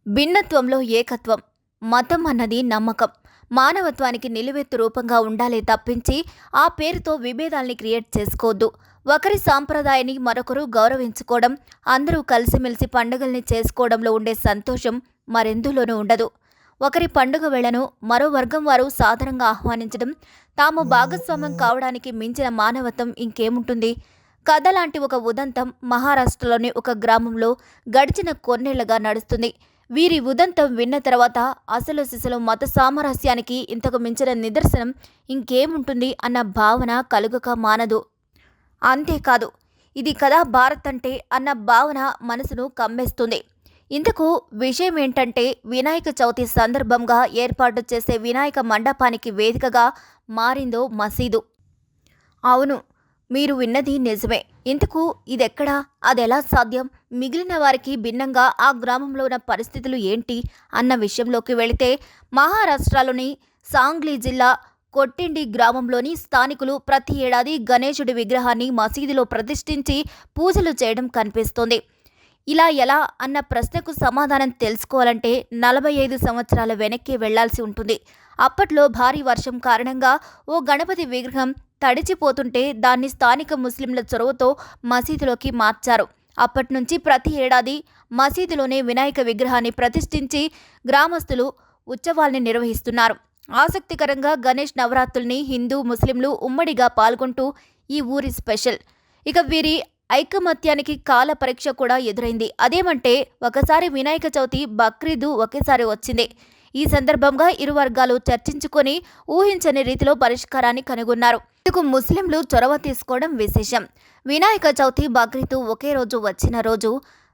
భిన్నత్వంలో ఏకత్వం. మతం అన్నది నమ్మకం. మానవత్వానికి నిలువెత్తు రూపంగా ఉండాలే తప్పించి ఆ పేరుతో విభేదాల్ని క్రియేట్ చేసుకోవద్దు. ఒకరి సాంప్రదాయాన్ని మరొకరు గౌరవించుకోవడం, అందరూ కలిసిమెలిసి పండుగల్ని చేసుకోవడంలో ఉండే సంతోషం మరెందులోనూ ఉండదు. ఒకరి పండుగ వేళను మరో వర్గం వారు సాదరంగా ఆహ్వానించడం, తాము భాగస్వామ్యం కావడానికి మించిన మానవత్వం ఇంకేముంటుంది? కథ లాంటి ఒక ఉదంతం మహారాష్ట్రలోని ఒక గ్రామంలో గడిచిన కొన్నేళ్లుగా నడుస్తుంది. వీరి ఉదంతం విన్న తర్వాత అసలు సిసలు మత సామరస్యానికి ఇంతకు మించిన నిదర్శనం ఇంకేముంటుంది అన్న భావన కలుగక మానదు. అంతేకాదు, ఇది కదా భారత్ అంటే అన్న భావన మనసును కమ్మేస్తుంది. ఇంతకు విషయం ఏంటంటే, వినాయక చవితి సందర్భంగా ఏర్పాటు చేసే వినాయక మండపానికి వేదికగా మారిందో మసీదు. అవును, మీరు విన్నది నిజమే. ఇంతకు ఇదెక్కడా? అదెలా సాధ్యం? మిగిలిన వారికి భిన్నంగా ఆ గ్రామంలో ఉన్న పరిస్థితులు ఏంటి అన్న విషయంలోకి వెళితే, మహారాష్ట్రలోని సాంగ్లీ జిల్లా కొట్టిండి గ్రామంలోని స్థానికులు ప్రతి ఏడాది గణేశుడి విగ్రహాన్ని మసీదులో ప్రతిష్ఠించి పూజలు చేయడం కనిపిస్తోంది. ఇలా ఎలా అన్న ప్రశ్నకు సమాధానం తెలుసుకోవాలంటే 45 సంవత్సరాల వెనక్కి వెళ్లాల్సి ఉంటుంది. అప్పట్లో భారీ వర్షం కారణంగా ఓ గణపతి విగ్రహం తడిచిపోతుంటే దాన్ని స్థానిక ముస్లింల చొరవతో మసీదులోకి మార్చారు. అప్పట్నుంచి ప్రతి ఏడాది మసీదులోనే వినాయక విగ్రహాన్ని ప్రతిష్ఠించి గ్రామస్తులు ఉత్సవాల్ని నిర్వహిస్తున్నారు. ఆసక్తికరంగా గణేష్ నవరాత్రుల్ని హిందూ, ముస్లింలు ఉమ్మడిగా పాల్గొంటూ ఈ ఊరి స్పెషల్. ఇక వీరి ఐకమత్యానికి కాల పరీక్ష కూడా ఎదురైంది. అదేమంటే, ఒకసారి వినాయక చవితి, బక్రీదు ఒకేసారి వచ్చింది. ఈ సందర్భంగా ఇరు వర్గాలు చర్చించుకొని ఊహించని రీతిలో పరిష్కారాన్ని కనుగొన్నారు. ఇందుకు ముస్లింలు చొరవ తీసుకోవడం విశేషం. వినాయక చవితి, బక్రీదు ఒకే రోజు వచ్చిన రోజు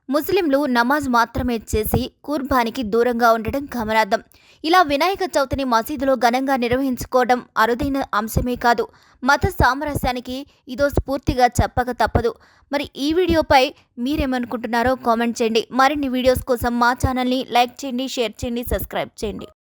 ముస్లింలు నమాజ్ మాత్రమే చేసి కుర్బానికి దూరంగా ఉండడం గమనార్థం. ఇలా వినాయక చవితిని మసీదులో ఘనంగా నిర్వహించుకోవడం అరుదైన అంశమే కాదు, మత సామరస్యానికి ఇదో స్ఫూర్తిగా చెప్పక తప్పదు. మరి ఈ వీడియోపై మీరేమనుకుంటున్నారో కామెంట్ చేయండి. మరిన్ని వీడియోస్ కోసం మా ఛానల్ని లైక్ చేయండి, షేర్ చేయండి, సబ్స్క్రైబ్ చేయండి.